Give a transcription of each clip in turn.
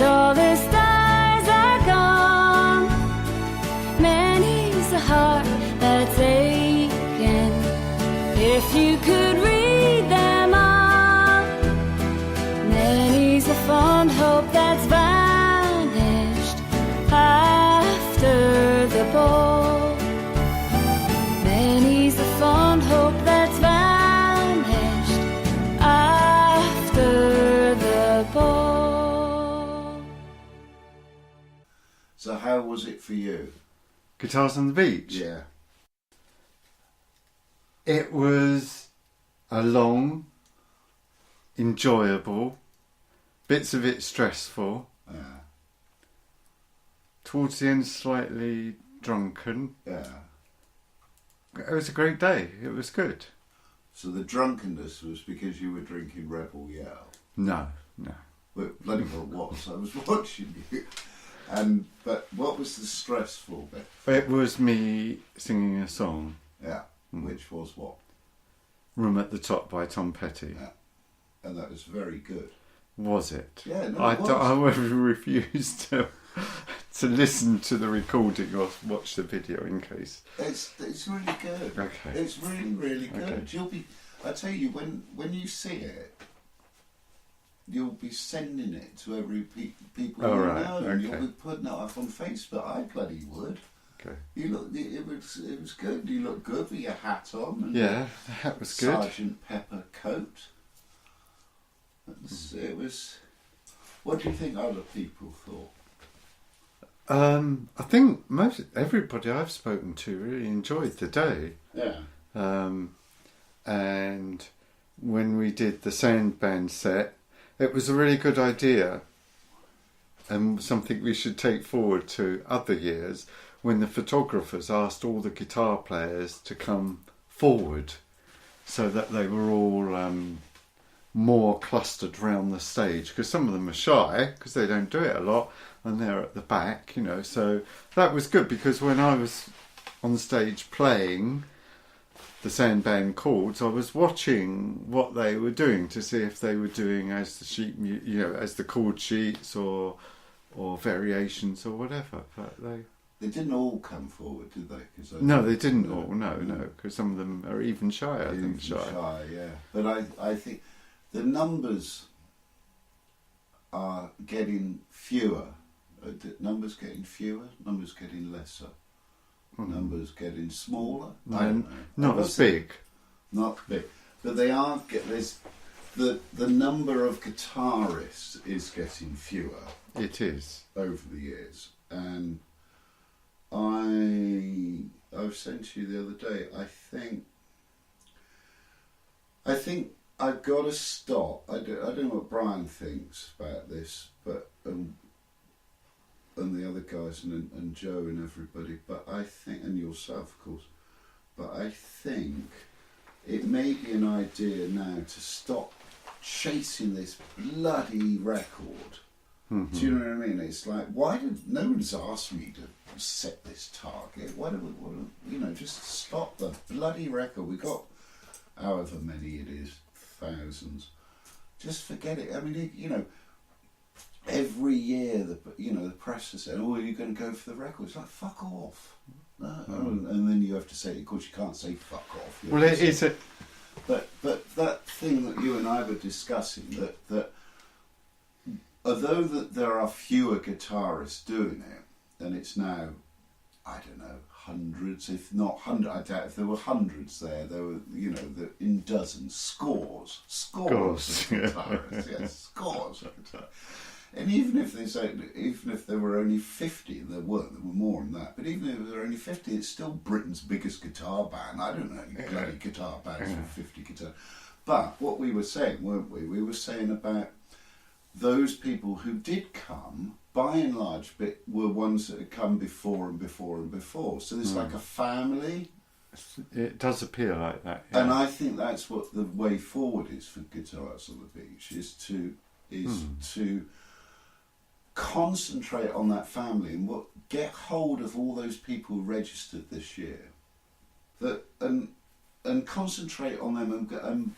and all the stars are gone. Many's the heart that's aching. If you could read them all, many's a fond hope that's vanished after the ball. Many's a fond hope that's vanished after the ball. So how was it for you? Guitars on the Beach? Yeah. It was a long, enjoyable, bits of it stressful. Yeah. Towards the end, slightly drunken. Yeah. It was a great day. It was good. So the drunkenness was because you were drinking Rebel Yell? No. But bloody well it was. I was watching you. But what was the stressful bit? It was me singing a song. Yeah. Which was what? Room at the Top by Tom Petty. Yeah. And that was very good. Was it? Yeah, no, I it was. I refused to listen to the recording or watch the video in case. It's really good. Okay. It's really, really good. Okay. You'll be. I tell you, when you see it, you'll be sending it to every people Oh, you right. know, and you'll Okay. be putting it up on Facebook. I bloody would. Okay. You look. It was good. You look good with your hat on. And Yeah, the hat was good. Sergeant Pepper coat. It was. What do you think other people thought? I think everybody I've spoken to really enjoyed the day. Yeah. And when we did the sound band set, it was a really good idea and something we should take forward to other years when the photographers asked all the guitar players to come forward so that they were all more clustered around the stage, because some of them are shy because they don't do it a lot and they're at the back, you know. So that was good, because when I was on stage playing the sound band chords, I was watching what they were doing to see if they were doing as the sheet, you know, as the chord sheets or variations or whatever. But they didn't all come forward, did they? No, they didn't all. No, because some of them are even shyer than shy. Yeah, but I think the numbers are getting fewer. Numbers getting fewer. Numbers getting lesser. Numbers getting smaller. I don't know. Not as big. Not big, but they are. There's the number of guitarists is getting fewer. It is over the years, and I've sent you the other day. I think I've got to stop. I don't know what Brian thinks about this, but and the other guys and Joe and everybody, but I think, and yourself of course, but I think it may be an idea now to stop chasing this bloody record. Mm-hmm. Do you know what I mean? It's like, why did no one's asked me to set this target? Why do we, just stop the bloody record? We got however many it is, thousands. Just forget it. I mean, every year the press is saying, "Oh, are you going to go for the record?" It's like, fuck off. No. And then you have to say, of course, you can't say fuck off. Well, it is a. But that thing that you and I were discussing, that although that there are fewer guitarists doing it, and it's now, I don't know, hundreds, if not hundreds. I doubt if there were hundreds there were, in dozens, scores of guitarists, yes, scores of guitarists. And even if there were only 50, there were more than that. But even if there were only 50, it's still Britain's biggest guitar band. I don't know any bloody guitar bands with 50 guitars. But what we were saying, weren't we? We were saying about those people who did come, by and large, were ones that had come before and before and before. So there's like a family. It does appear like that. Yeah. And I think that's what the way forward is for Guitars on the Beach, is to concentrate on that family and get hold of all those people who registered this year, and concentrate on them and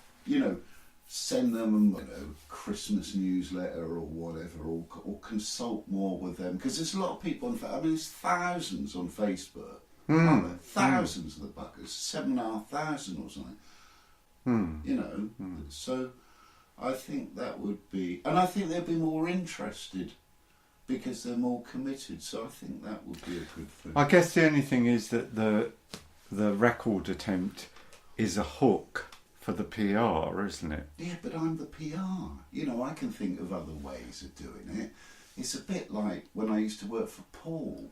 send them a Christmas newsletter or whatever, or consult more with them, because there's a lot of people on. I mean, there's thousands on Facebook. Aren't there? Thousands of the buggers, 7,500 or something. You know, so I think that would be, and I think they'd be more interested because they're more committed. So I think that would be a good thing. I guess the only thing is that the record attempt is a hook for the PR, isn't it? Yeah, but I'm the PR. You know, I can think of other ways of doing it. It's a bit like when I used to work for Paul.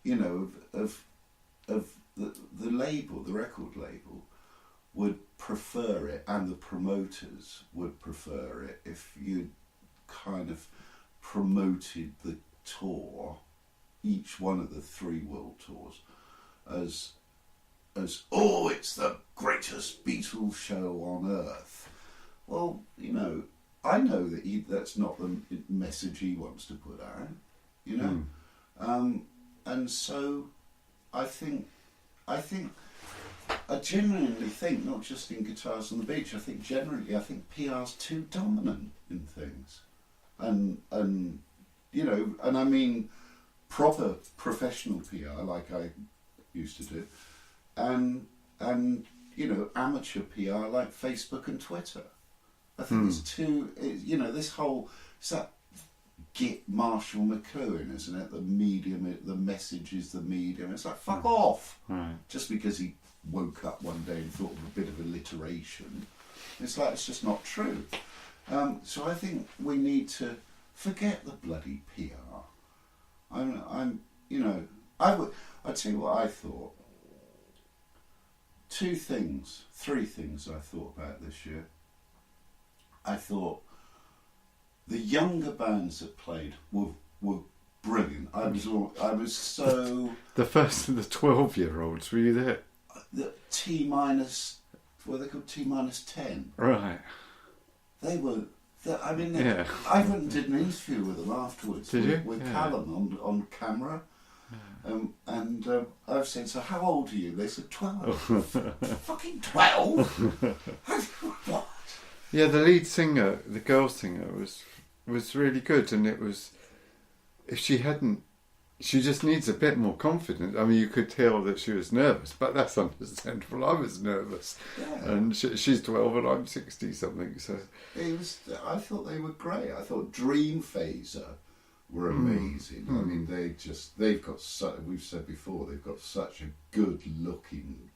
You know, of the label, the record label, would prefer it, and the promoters would prefer it if you kind of promoted the tour, each one of the 3 world tours, as oh, it's the greatest Beatles show on earth. Well, you know, I know that that's not the message he wants to put out, you know, and so I genuinely think, not just in Guitars on the Beach, I think PR's too dominant in things, and you know, and I mean proper professional PR like I used to do, and you know, amateur PR like Facebook and Twitter. I think it's too, you know, this whole, it's that Git Marshall McLuhan, isn't it? The medium, the message is the medium. It's like, fuck off. Right. Just because he woke up one day and thought of a bit of alliteration. It's like, it's just not true. So I think we need to forget the bloody PR. I'm you know, I'll tell you what I thought. 3 things I thought about this year. I thought the younger bands that played were brilliant. I was so... The first of the 12-year-olds, were you there? The T-minus... What are they called? T-10. Right. They were... I mean, Yeah. I went and did an interview with them afterwards. Did you? With Yeah. Callum on camera. And I was saying, so how old are you? They said 12. Fucking 12? What? Yeah, the lead singer, the girl singer, was really good, and it was, if she just needs a bit more confidence. I mean, you could tell that she was nervous, but that's understandable. I was nervous, Yeah. and she's 12 and I'm 60-something, so... I thought they were great. I thought Dream Phaser were amazing. I mean, they've got such, we've said before, they've got such a good looking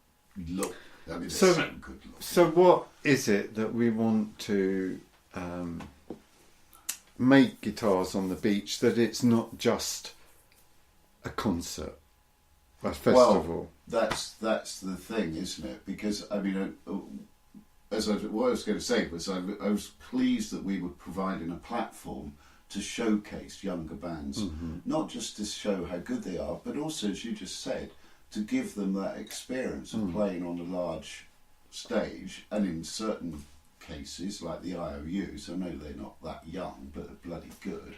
look. I mean, they're so good looking. So what is it that we want to make Guitars on the Beach, that it's not just a concert, a festival? Well, that's the thing, isn't it? Because, I mean, what I was going to say was I was pleased that we were providing a platform to showcase younger bands, not just to show how good they are, but also, as you just said, to give them that experience of playing on a large stage, and in certain cases, like the IOUs, I know they're not that young, but they're bloody good,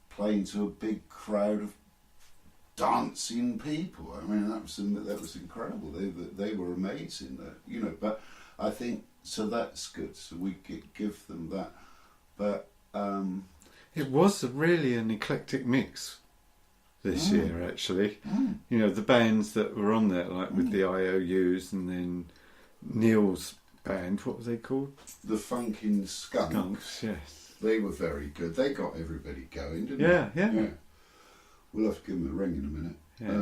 playing to a big crowd of dancing people. I mean, that was incredible. They were amazing, you know. But I think, so that's good. So we could give them that. But it was really an eclectic mix this year, actually. You know, the bands that were on there, like with the IOUs, and then Neil's band, what were they called? The Funkin Skunks. Skunks, yes. They were very good. They got everybody going, didn't they? Yeah. We'll have to give them a ring in a minute. Yeah.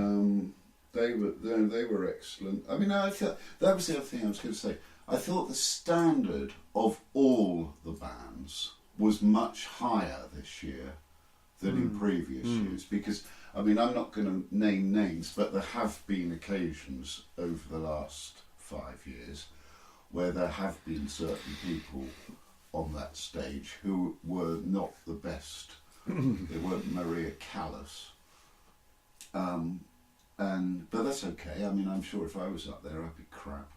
They were excellent. I mean, I thought that was the other thing I was going to say. I thought the standard of all the bands was much higher this year than in previous years, because, I mean, I'm not going to name names, but there have been occasions over the last 5 years where there have been certain people on that stage who were not the best. They weren't Maria Callas. But that's okay. I mean, I'm sure if I was up there, I'd be crap.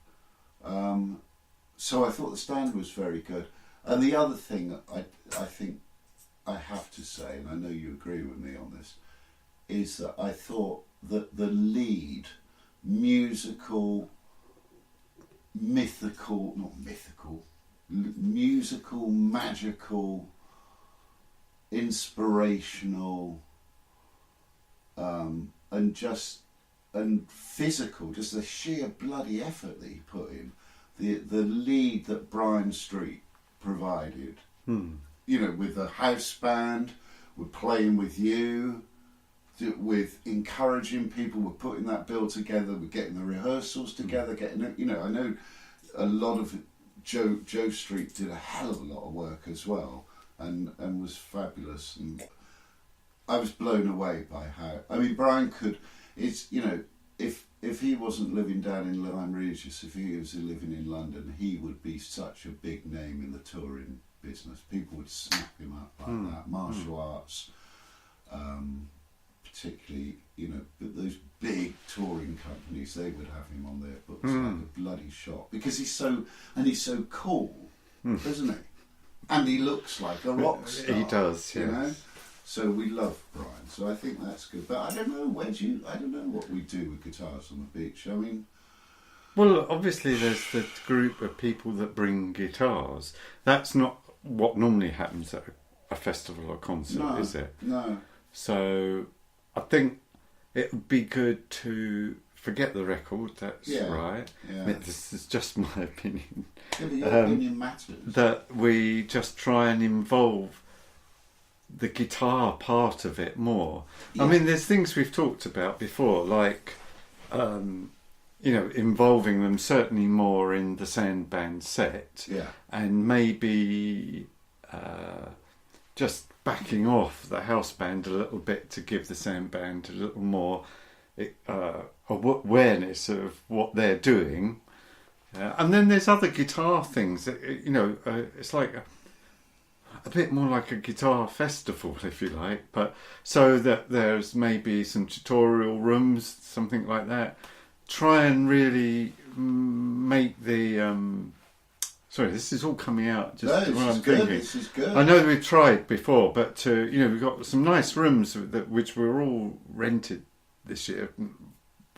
So I thought the stand was very good. And the other thing I think I have to say, and I know you agree with me on this, is that I thought that the lead musical, magical inspirational, and physical, just the sheer bloody effort that he put in. The lead that Brian Street provided, with the house band, with playing with you, with encouraging people, with putting that bill together, with getting the rehearsals together, I know a lot of Joe Street did a hell of a lot of work as well, and was fabulous, and I was blown away by how, Brian could, if he wasn't living down in Lyme Regis, if he was living in London, he would be such a big name in the touring business. People would snap him up like that. Martial arts, particularly, but those big touring companies, they would have him on their books like a bloody shot, because he's so cool, isn't he? And he looks like a rock star. He does, yeah. So we love Brian. So I think that's good. But I don't know I don't know what we do with guitars on the beach. Well, obviously there's the group of people that bring guitars. That's not what normally happens at a festival or concert, is it? No. So I think it would be good to forget the record, that's right. Yeah. This is just my opinion. Yeah, but your opinion matters. That we just try and involve the guitar part of it more. Yeah. There's things we've talked about before, like, involving them certainly more in the sound band set, and maybe just backing off the house band a little bit to give the sound band a little more awareness of what they're doing. And then there's other guitar things that, it's like a bit more like a guitar festival, if you like, but so that there's maybe some tutorial rooms, something like that. Try and really make the sorry, this is all coming out just when I'm thinking. This is good. I know we've tried before, but we've got some nice rooms which were all rented this year,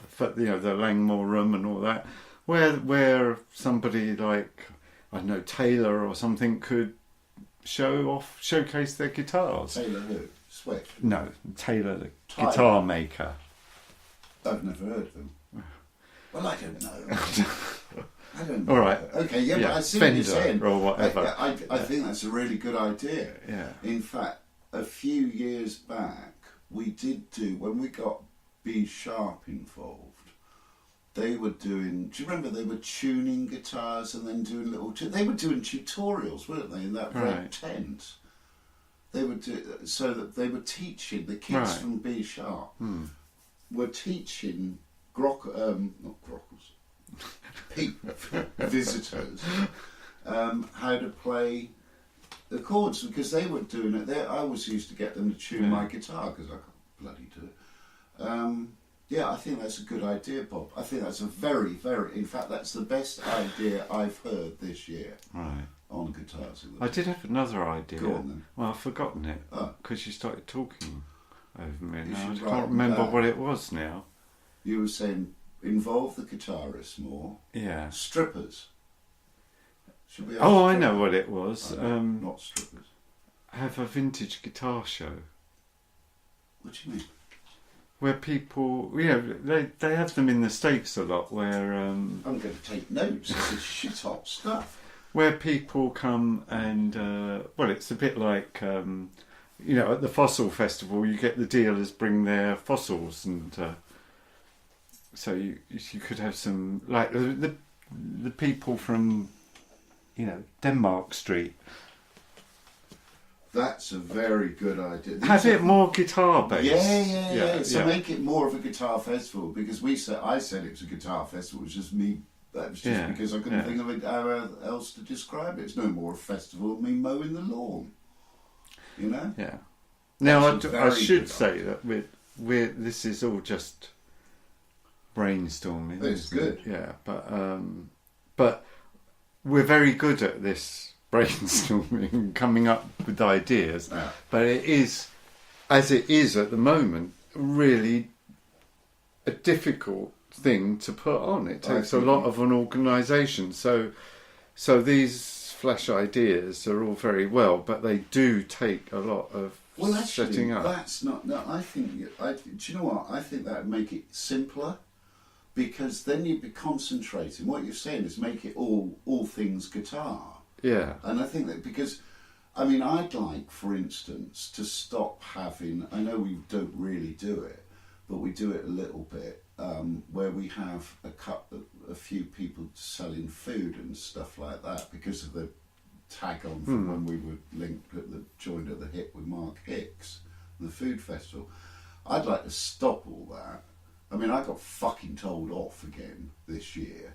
for, the Langmore room and all that, where somebody like, I don't know, Taylor or something could showcase their guitars. Taylor who? Swift? No, Taylor, the guitar maker. I've never heard of them. Well, I don't know. I don't know. All right. Okay, yeah, but I see Fender what you're saying. Or whatever. I think that's a really good idea. Yeah. In fact, a few years back, we did when we got B Sharp involved, they were doing, do you remember they were tuning guitars and then doing they were doing tutorials, weren't they, in that red tent? They would so that they were teaching, the kids from B Sharp were teaching not grockles, visitors, how to play the chords, because they were doing it. I always used to get them to tune my guitar because I can't bloody do it. I think that's a good idea, Bob. I think that's a very, very, in fact, that's the best idea I've heard this year on guitars. I did have another idea. Go on then. Well, I've forgotten it because you started talking over me. Now I should write can't them remember down. what it was now. You were saying involve the guitarists more. Yeah. Strippers. Should we have I strippers? know what it was. Not strippers. Have a vintage guitar show. What do you mean? Where people, they have them in the States a lot, where... I'm going to take notes. This is shit hot stuff. Where people come and, it's a bit like, at the Fossil Festival, you get the dealers bring their fossils, and so you could have some, like the people from, Denmark Street. That's a very good idea. Have it more guitar based. Yeah. So make it more of a guitar festival, because I said it was a guitar festival. It was just me. That was just because I couldn't think of it how else to describe it. It's no more a festival than me mowing the lawn. Yeah. Now I should say that this is all just brainstorming. It's good. Yeah, but we're very good at this. Brainstorming and coming up with ideas, but it is, as it is at the moment, really a difficult thing to put on. It takes a lot of an organisation. So these flash ideas are all very well, but they do take a lot of setting up. That's not. No, I think. Do you know what? I think that would make it simpler, because then you'd be concentrating. What you're saying is make it all things guitar. Yeah. And I think that because, I mean, I'd like, for instance, to stop having. I know we don't really do it, but we do it a little bit. Where we have a few people selling food and stuff like that because of the tag on from when we were linked at the joined at the hip with Mark Hicks and the food festival. I'd like to stop all that. I mean, I got fucking told off again this year.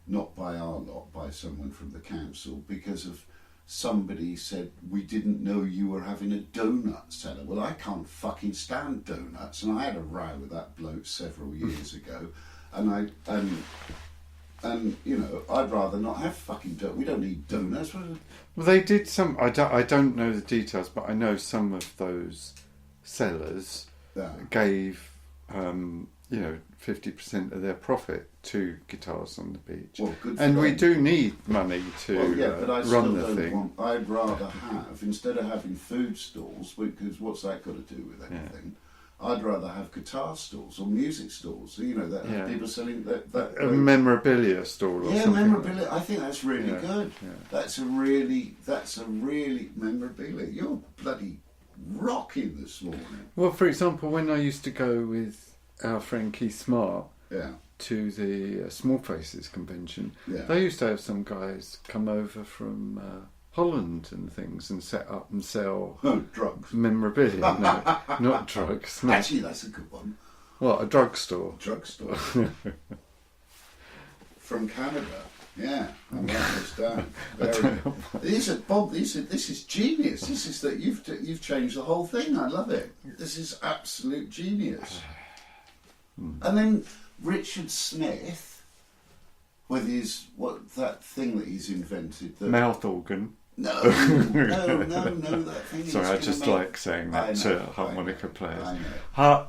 Not by our lot, by someone from the council, because of somebody said we didn't know you were having a donut seller. Well, I can't fucking stand donuts, and I had a row with that bloke several years ago, and you know, I'd rather not have fucking donuts. We don't need donuts. Well, they did some. I don't know the details, but I know some of those sellers gave 50% of their profit to Guitars on the Beach. Well, good for and them. We do need money to but I run the still thing. don't I'd rather have, instead of having food stalls, because what's that got to do with anything? Yeah. I'd rather have guitar stalls or music stalls. You know, that people selling that a memorabilia store or something. Memorabilia. I think that's really good. Yeah. That's a really memorabilia. You're bloody rocking this morning. Well, for example, when I used to go with our friend Keith Smart to the Small Faces convention, they used to have some guys come over from Holland and things and set up and sell drugs. Memorabilia. No, not drugs. No. Actually, that's a good one. What, a drugstore? Drugstore. From Canada. Yeah, I'm writing this down. This is genius. This is that you've changed the whole thing. I love it. This is absolute genius. And then Richard Smith, with that thing that he's invented. Mouth organ. No, that thing. Sorry, I just like saying that to harmonica players.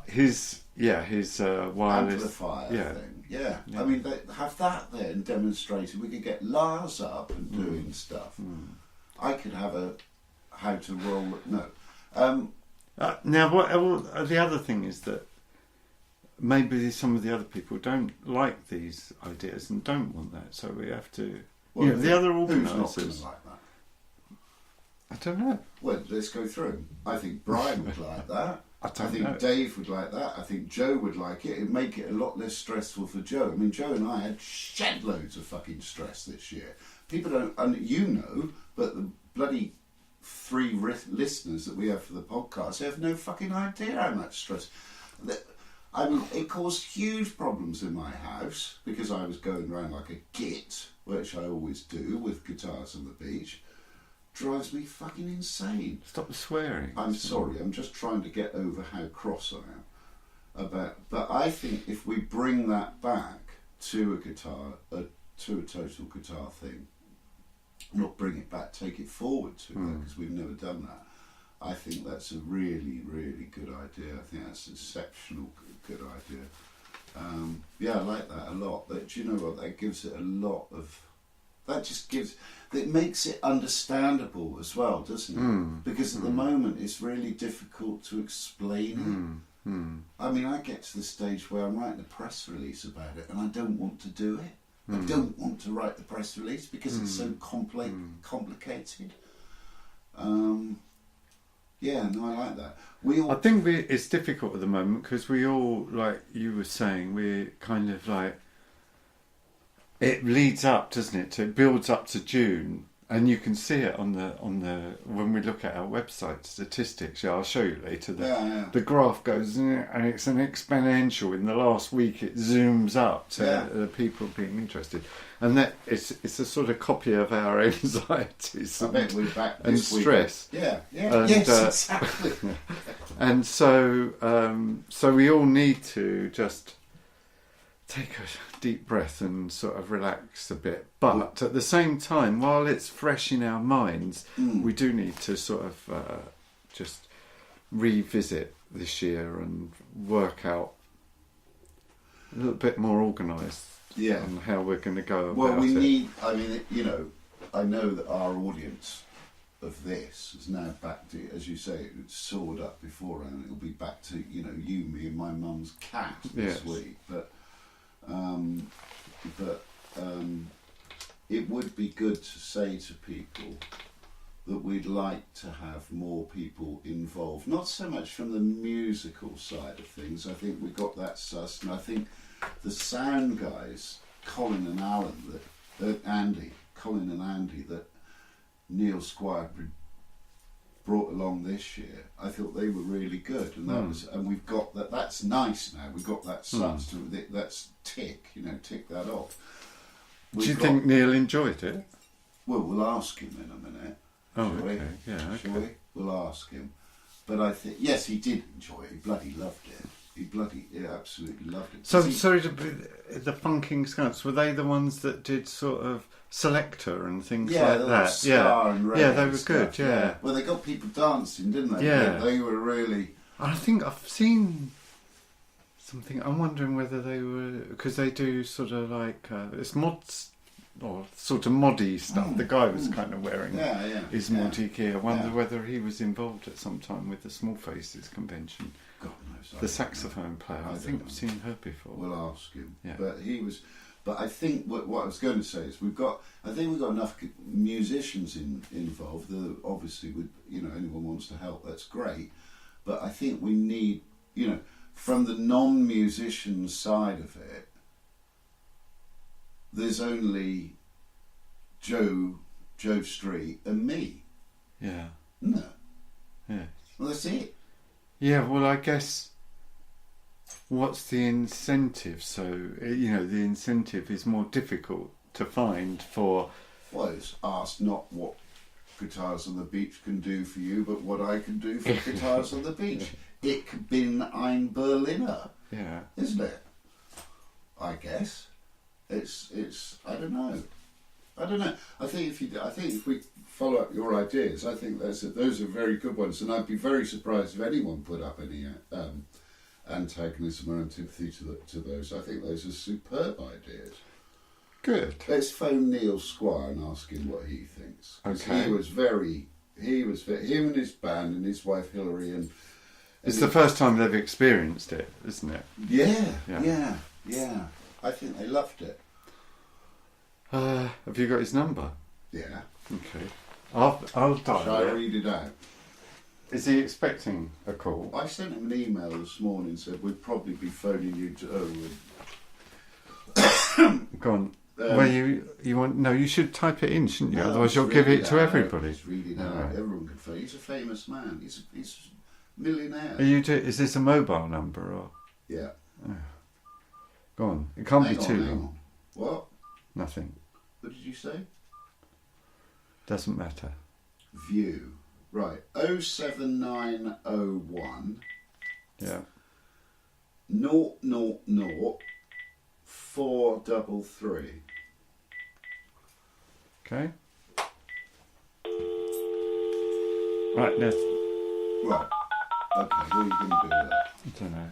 His wireless amplifier thing. Yeah. I mean, they have that then demonstrated. We could get Lars up and doing stuff. I could have how to roll. No. Now, the other thing is that maybe some of the other people don't like these ideas and don't want that, so we have to. Well, the other organisers. Who's not going to like that? I don't know. Well, let's go through them. I think Brian would like that. I think know. Dave would like that. I think Joe would like it. It'd make it a lot less stressful for Joe. I mean, Joe and I had shed loads of fucking stress this year. People don't, and but the bloody 3 listeners that we have for the podcast, they have no fucking idea how much stress. I mean, it caused huge problems in my house because I was going around like a git, which I always do with Guitars on the Beach. Drives me fucking insane. Stop swearing. I'm sorry, I'm just trying to get over how cross I am but I think if we bring that back to a guitar, to a total guitar thing, not bring it back, take it forward to that, because we've never done that. I think that's a really, really good idea. I think that's an exceptional good idea. I like that a lot. Do you know what? That gives it a lot of. It makes it understandable as well, doesn't it? Because at the moment it's really difficult to explain it. I mean, I get to the stage where I'm writing a press release about it and I don't want to do it. I don't want to write the press release because it's so complicated. I like that. I think it's difficult at the moment because we all, like you were saying, we're kind of like, it leads up, doesn't it? It builds up to June, and you can see it on the when we look at our website statistics. Yeah, I'll show you later. The graph goes, and it's an exponential. In the last week, it zooms up to the people being interested, and that it's a sort of copy of our anxieties and stress. Yes, exactly. And so we all need to just take a deep breath and sort of relax a bit. But at the same time, while it's fresh in our minds, we do need to sort of just revisit this year and work out a little bit more organised Yeah. on how we're going to go about Well, we it. need. I mean, I know that our audience of this is now back to, as you say, it's soared up before, and it'll be back to you, me, and my mum's cat this Yes. week. But it would be good to say to people that we'd like to have more people involved. Not so much from the musical side of things. I think we got that sussed, and I think the sound guys, Colin and Andy, that Niall Squire brought along this year, I thought they were really good, and and we've got that. That's nice now. We've got that sussed. That's tick that off. Do you think Neil enjoyed it? Well, we'll ask him in a minute. Oh, shall we? okay. Yeah, okay. Shall we? We'll ask him. But I think, yes, he did enjoy it. He bloody loved it. He absolutely loved it. So, sorry to be, the Funkin Skunks, were they the ones that did sort of Selector and things like that? Ska and reggae yeah, they were stuff, good. Yeah. Well, they got people dancing, didn't they? Yeah. They were really. I think I've seen something. I'm wondering whether they were, because they do sort of like it's mods or sort of moddy stuff. The guy was kind of wearing his moddy gear. I wonder whether he was involved at some time with the Small Faces convention. God knows. The saxophone player. I think I've seen her before. We'll ask him. Yeah. But he was. But I think what I was going to say is we've got enough musicians involved. That obviously, anyone wants to help, that's great. But I think we need, from the non-musician side of it, there's only Joe Street and me. Yeah. No. Yeah. Well, that's it. Yeah, well, I guess what's the incentive? So, the incentive is more difficult to find for... Well, it's asked not what Guitars on the Beach can do for you, but what I can do for Guitars on the Beach. Ich bin ein Berliner. Yeah. Isn't it? I guess. It's. I don't know. I think if we follow up your ideas, I think those are very good ones, and I'd be very surprised if anyone put up any antagonism or antipathy to those. I think those are superb ideas. Good. Let's phone Niall Squire and ask him what he thinks. Okay. Him and his band and his wife Hilary and it's the first time they've experienced it, isn't it? Yeah. I think they loved it. Have you got his number? Yeah. Okay. I'll dial Shall I it. read it out? Is he expecting a call? I sent him an email this morning and said we'd probably be phoning you Go on. Well, you want... No, you should type it in, shouldn't you? No, Otherwise you'll just give read it to out. everybody. Just read it out. Right. Everyone can phone. He's a famous man. He's a millionaire. Is this a mobile number or... Yeah. Go on. It can't Hang be too on. long. What? Nothing. What did you say? Doesn't matter. View. Right. 07901 Yeah. 000 433. Okay. Right, now... Right. Okay, what are you going to do with that? I don't know.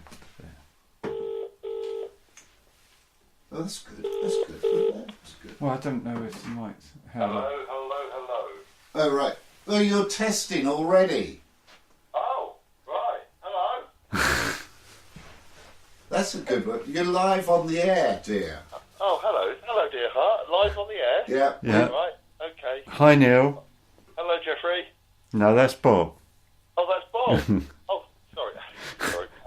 Oh, that's good. That's good. Well, I don't know if the mic's... Hello. Oh, right. Oh, you're testing already. Oh, right. Hello. That's a good one. You're live on the air, dear. Oh, hello. Hello, dear heart. Live on the air? Yeah. Right. Okay. Hi, Neil. Hello, Jeffrey. No, that's Bob. Oh, that's Bob. Oh, sorry.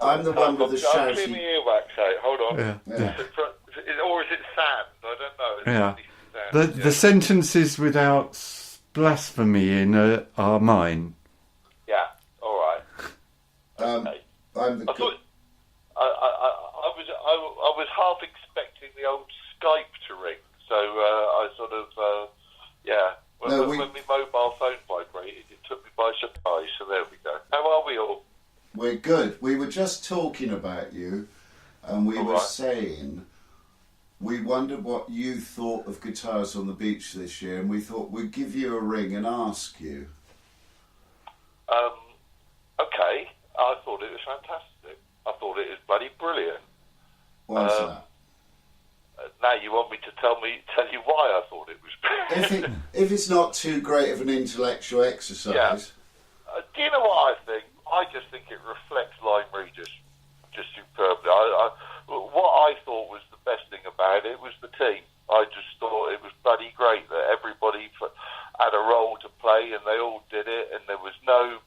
I'm the one with the I'll clear my shouty... earwax out. Hold on. Yeah. Or is it sand? I don't know. Yeah. Sand. The sentences without blasphemy in are mine. Yeah. All right. Okay. I'm the... I thought I was half expecting the old Skype to ring, so I sort of When my mobile phone vibrated, it took me by surprise. So there we go. How are we all? We're good. We were just talking about you, and we were saying we wondered what you thought of Guitars on the Beach this year, and we thought we'd give you a ring and ask you. Okay. I thought it was fantastic. I thought it was bloody brilliant. Why's that? now you want me to tell you why I thought it was. If it's not too great of an intellectual exercise. Yeah. Do you know what I think? I just think it reflects Lyme Regis just superbly. What I thought was the best thing about it was the team. I just thought it was bloody great that everybody had a role to play and they all did it, and there was no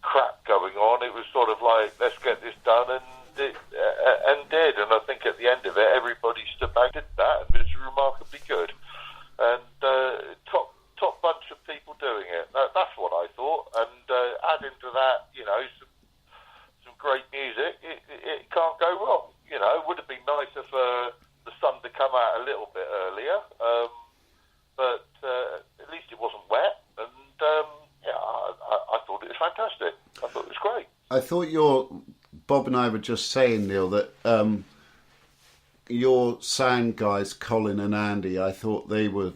crap going on. It was sort of like, let's get this done, and did. And I think at the end of it, everybody stood back and did that, and it was remarkably good. And top bunch of people doing it. That's what I thought. And adding to that, some great music, it can't go wrong. It would have been nicer for the sun to come out a little bit earlier, but at least it wasn't wet. And I thought it was fantastic. I thought it was great. I thought Bob and I were just saying, Neil, that your sound guys, Colin and Andy, I thought they were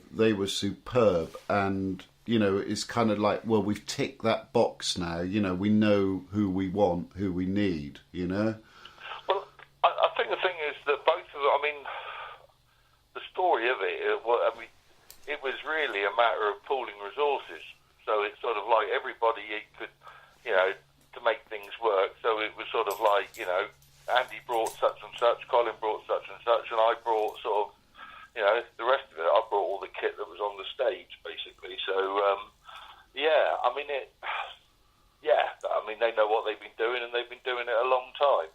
superb, and it's kind of like, well, we've ticked that box now. We know who we want, who we need. Well, I think the thing is that both of them. I mean, the story of it was really a matter of pooling resources. So it's sort of like everybody could, to make things work. So it was sort of like, Andy brought such and such, Colin brought such and such, and I brought sort of, the rest of it. I brought all the kit that was on the stage, basically. So, they know what they've been doing, and they've been doing it a long time.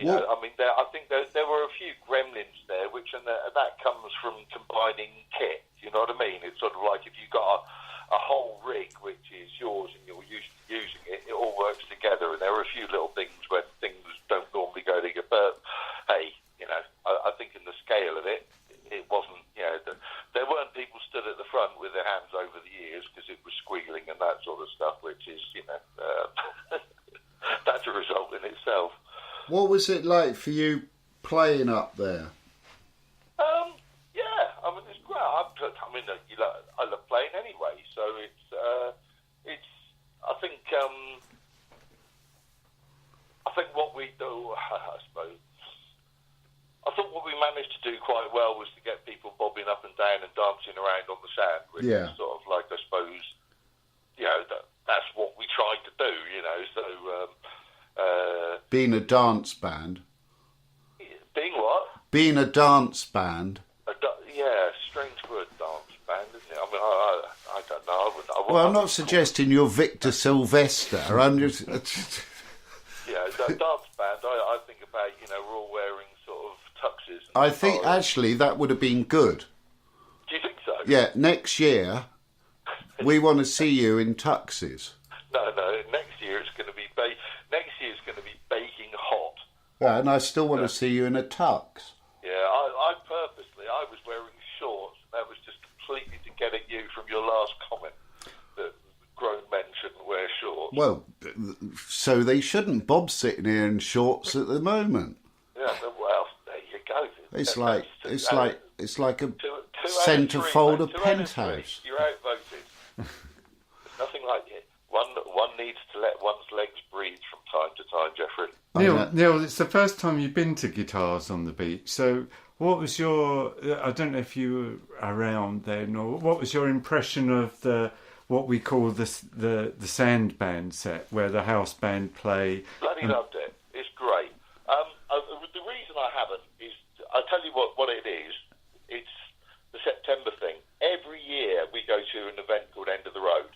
I think there were a few gremlins there, that comes from combining kit. You know what I mean? It's sort of like if you got a whole rig which is yours and you're used to using it, it all works together. And there are a few little things where things don't normally go together. But hey, I think in the scale of it, it wasn't. There weren't people stood at the front with their hands over the ears because it was squealing and that sort of stuff, which is that's a result in itself. What was it like for you playing up there? It's great. I love playing anyway, so it's. I think what we do, I suppose. I thought what we managed to do quite well was to get people bobbing up and down and dancing around on the sand, which is sort of like, I suppose, that's what we tried to do, So being a dance band. Being what? Being a dance band. Strange word, dance band, isn't it? I mean, I don't know. Well, I'm not suggesting you're Victor Sylvester. I'm just. Dance band. I think about we're all wearing sort of tuxes. I think actually that would have been good. Do you think so? Yeah, next year we want to see you in tuxes. No. Next year it's going to be baking hot. Yeah, and I still want to see you in a tux. Yeah, I purposely was wearing shorts. That was just completely to get at you from your last comment that grown men shouldn't wear shorts. Well, so they shouldn't. Bob's sitting here in shorts at the moment. Yeah, well, there you go. It's like a centrefold of penthouse. You're outvoted. There's nothing like it. One needs to let one's legs breathe from time to time, Jeffrey. Neil, it's the first time you've been to Guitars on the Beach. So, what was your? I don't know if you were around then, or what was your impression of what we call the sand band set, where the house band play? Bloody loved it. It's great. The reason I haven't is, I'll tell you what it is. It's the September thing. Every year we go to an event called End of the Road,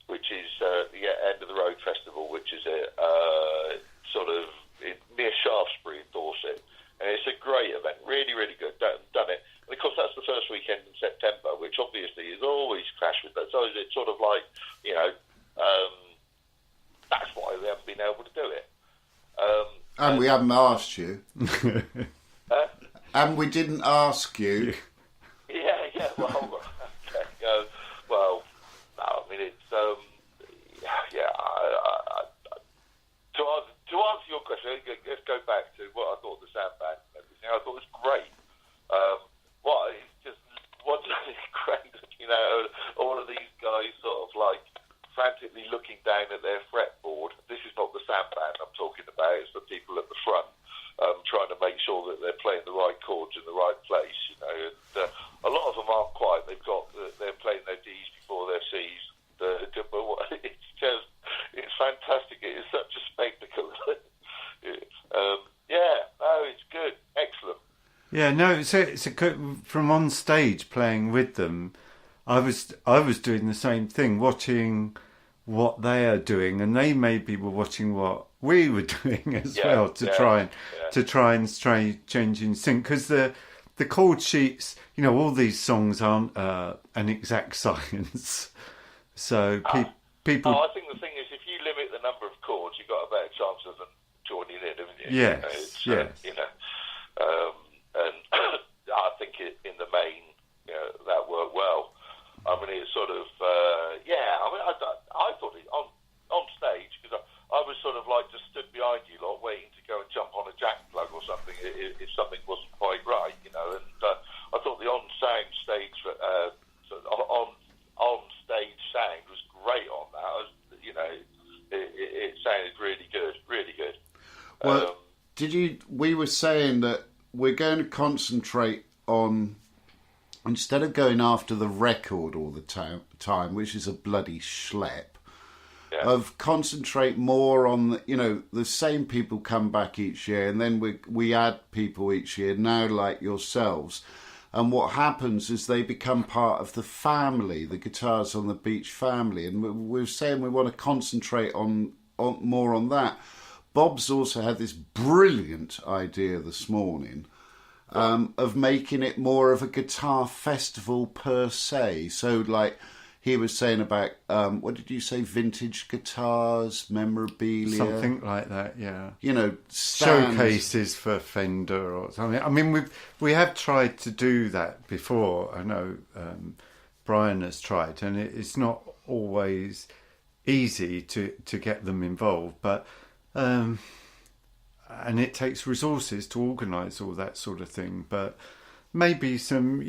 which is the End of the Road Festival, which is sort of near Shaftesbury in Dorset. And it's a great event, really, really good. Done it. And of course, that's the first weekend in September, which obviously is always clash with that. So it's sort of like, that's why we haven't been able to do it. And we haven't asked you. And we didn't ask you. Yeah, well, okay. No, I mean, it's, to answer your question, let's go back to what I thought of the sound band and everything. I thought it was great. What's great, all of these guys sort of like frantically looking down at their fretboard. This is not the sound band I'm talking about, it's the people at the front trying to make sure that they're playing the right in the right place, you know. And a lot of them aren't quite. They're playing their D's before their C's. It's fantastic. It is such a spectacle. It's good, excellent. Yeah, no, it's a good, from on stage playing with them. I was doing the same thing, watching what they are doing, and they maybe were watching what we were doing as well to try and change in sync, because the chord sheets, you know, all these songs aren't an exact science. So people. I think the thing is, if you limit the number of chords, you've got a better chance of them joining in, haven't you? Yes, you know, and I think in the main, you know, that worked well. I mean, it's sort of, I thought it on stage, because I was sort of like just stood behind you lot waiting to go and jump on a jack plug or something if something wasn't quite right, you know. And I thought the on-sound stage, on-stage sound was great on that. You know, it sounded really good, really good. Well, we were saying that we're going to concentrate on, instead of going after the record all the time, which is a bloody schlep, of concentrate more on, you know, the same people come back each year, and then we add people each year, now like yourselves. And what happens is they become part of the family, the Guitars on the Beach family. And we're saying we want to concentrate on more on that. Bob's also had this brilliant idea this morning of making it more of a guitar festival per se. So, like, he was saying about, what did you say, vintage guitars, memorabilia? Something like that, yeah. You know, showcases for Fender or something. I mean, we have tried to do that before. I know Brian has tried, and it's not always easy to get them involved, but and it takes resources to organise all that sort of thing. But maybe some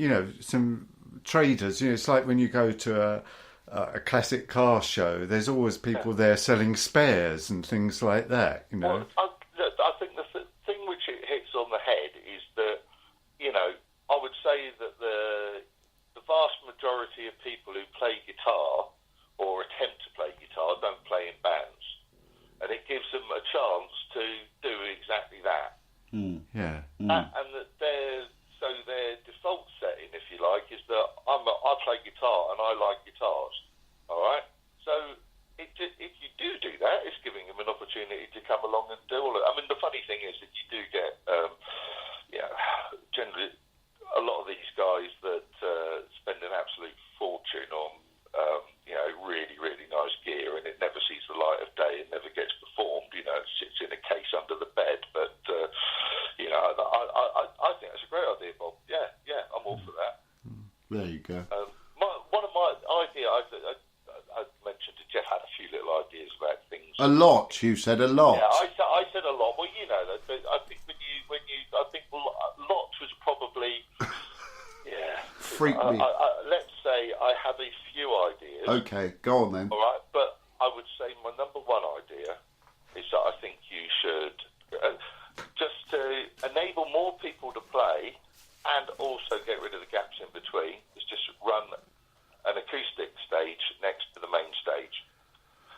traders, you know, it's like when you go to a classic car show, there's always people there selling spares and things like that, you know. Well, I think the thing which it hits on the head is that, you know, I would say that the vast majority of people who play guitar or attempt to play guitar don't play in bands, and it gives them a chance to do exactly that. Yeah. And that their default setting, if you like, is that I play guitar and I like guitars. All right. So if you do that, it's giving them an opportunity to come along and do all it. I mean, the funny thing is that you do get, generally a lot of these guys that spend an absolute fortune on, really, really nice gear, and it never sees the light of day. It never gets performed. You know, it sits in a case under the bed. But I think that's a great idea, Bob. Yeah, I'm all for that. There you go. One of my ideas, I mentioned to Geoff, had a few little ideas about things. A lot, you said a lot. Yeah, I said a lot. Well, you know, I think I think lots was probably, freak me. Let's say I have a few ideas. Okay, go on then. All right, but I would say my number one idea is that I think you should, just to enable more people to play and also get rid of the gaps in between, is just run an acoustic stage next to the main stage,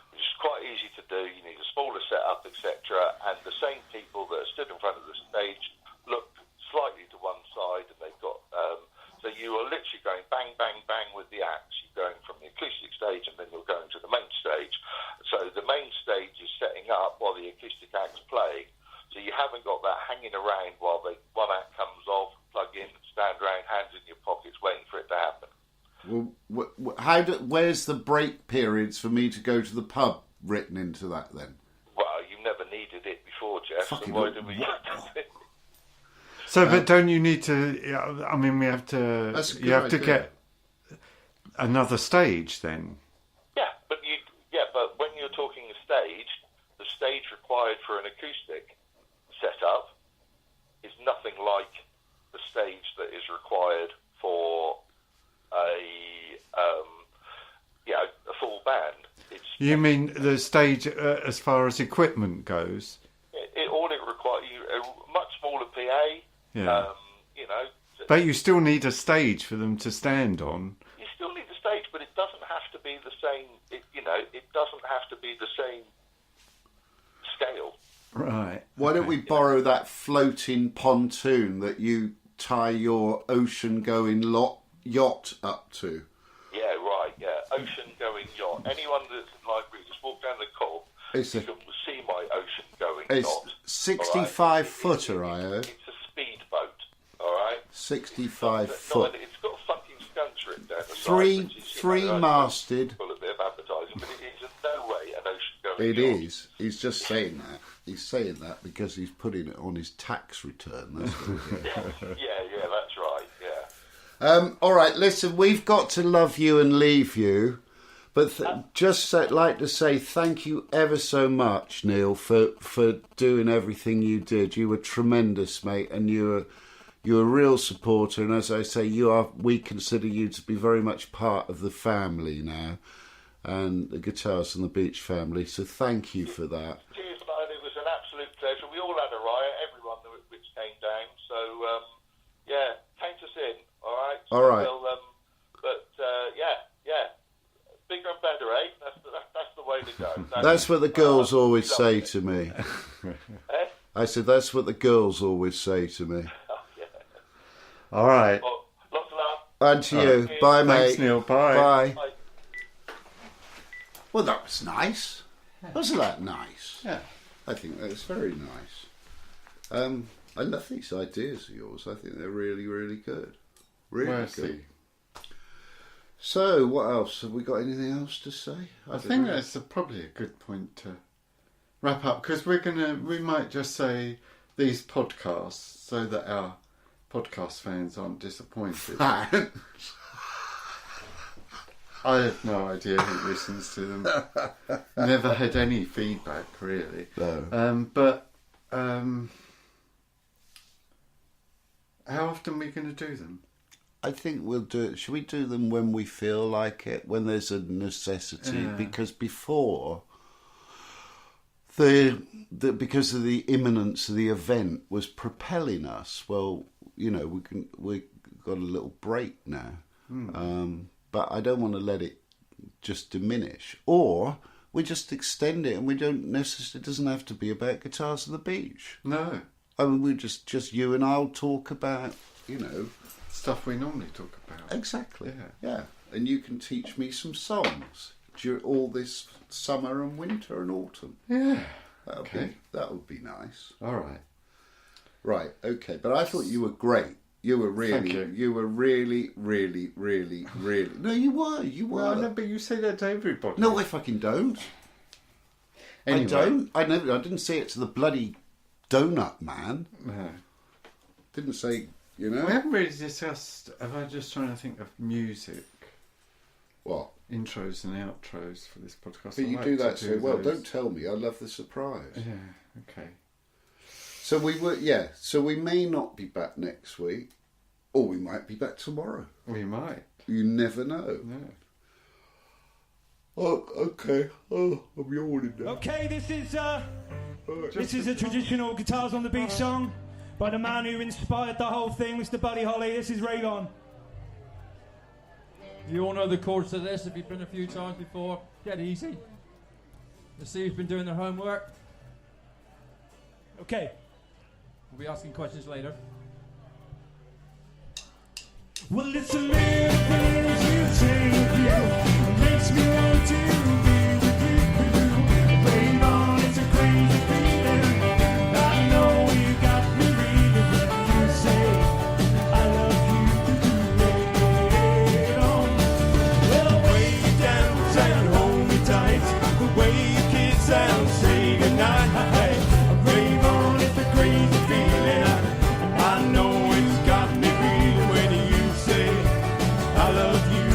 which is quite easy to do. You need a smaller setup, etc., and the same people that are stood in front of the stage look slightly to one side, and they've got so you are literally going bang, bang, bang with the acts. You're going from the acoustic stage, and then you're going to the main stage. So the main stage is setting up while the acoustic act's playing. So you haven't got that hanging around while one act comes off, plug in, stand around, hands in your pockets, waiting for it to happen. Well, where's the break periods for me to go to the pub written into that then? Well, you never needed it before, Geoff. So why did we? So, but don't you need to? I mean, we have to. You have to get another stage then. Yeah, but when you're talking the stage required for an acoustic setup is nothing like the stage that is required for a full band. You mean the stage as far as equipment goes? All it requires, a much smaller PA. Yeah. But you still need a stage for them to stand on. You still need the stage, but it doesn't have to be the same. It doesn't have to be the same scale. Right. Why don't we borrow that floating pontoon that you tie your ocean-going yacht up to? Yeah, right. Yeah, ocean-going yacht. Anyone that's in Library, just walk down the Cobb. You can see my ocean-going yacht. It's 65-footer, I heard. It's a speedboat. All right. 65-foot. It's got Funkin Skunks written down the side. Three-masted. Full of a bit of advertising, but it is in no way an ocean-going It yacht. is. He's just saying that. He's saying that because he's putting it on his tax return. That's what it is. Yeah, that's right. Yeah. All right, listen, we've got to love you and leave you, but like to say thank you ever so much, Neil, for doing everything you did. You were tremendous, mate, and you're a real supporter. And as I say, we consider you to be very much part of the family now, and the Guitars on the Beach family. So thank you for that. Cheers, mate. It was an absolute pleasure. We all had a riot, everyone which came down. So yeah, count us in. All right. All right. Yeah. Bigger and better, eh? That's the way to go. That's what the girls always say to me. Eh? I said that's what the girls always say to me. Oh, yeah. All right. Well, lots of love. And to you. Bye, mate. Thanks, Neil. Bye. Bye. Bye. Well, that was nice. Wasn't that nice? Yeah. I think that was very nice. I love these ideas of yours. I think they're really, really good. Really Mercy. good. So, what else? Have we got anything else to say? I think that's probably a good point to wrap up, because we might just say these podcasts so that our podcast fans aren't disappointed. I have no idea who listens to them. Never had any feedback, really. No. But how often are we going to do them? I think we'll do it. Should we do them when we feel like it, when there's a necessity? Yeah. Because before, because of the imminence of the event was propelling us. Well, we got a little break now, but I don't want to let it just diminish. Or we just extend it, and we don't necessarily. It doesn't have to be about Guitars on the Beach. No. I mean, we just you and I'll talk about, Stuff we normally talk about. Exactly. Yeah. Yeah. And you can teach me some songs during all this summer and winter and autumn. Yeah. That would be nice. All right. Right. Okay. But I thought you were great. You were really. Thank you. You were really, really, really, really. No, you were. You were. Well, no, but you say that to everybody. No, I fucking don't. Anyway. I don't. I didn't say it to the bloody donut man. No. Didn't say. We haven't really discussed. I'm just trying to think of music. What? Intros and outros for this podcast. But you I'd do like that to so well. those. Don't tell me. I love the surprise. Yeah. Okay. So So we may not be back next week, or we might be back tomorrow. We might. You never know. No. Oh, okay. Oh, I'm yawning now. Okay, this is a traditional Guitars on the Beach song by the man who inspired the whole thing, Mr. Buddy Holly. This is Raylon. You all know the chords to this. If you've been a few times before, get easy. Let's see who's been doing their homework. Okay. We'll be asking questions later. Well, it's a little things you take with you. Makes me want to be with you. Rain on, it's a crazy feeling. I know you got me reading when you say I love you. Rain on. Well, way you dance and hold me tight. The way you kiss and say goodnight. Rain on, it's a crazy feeling. I know it's got me reading when you say I love you.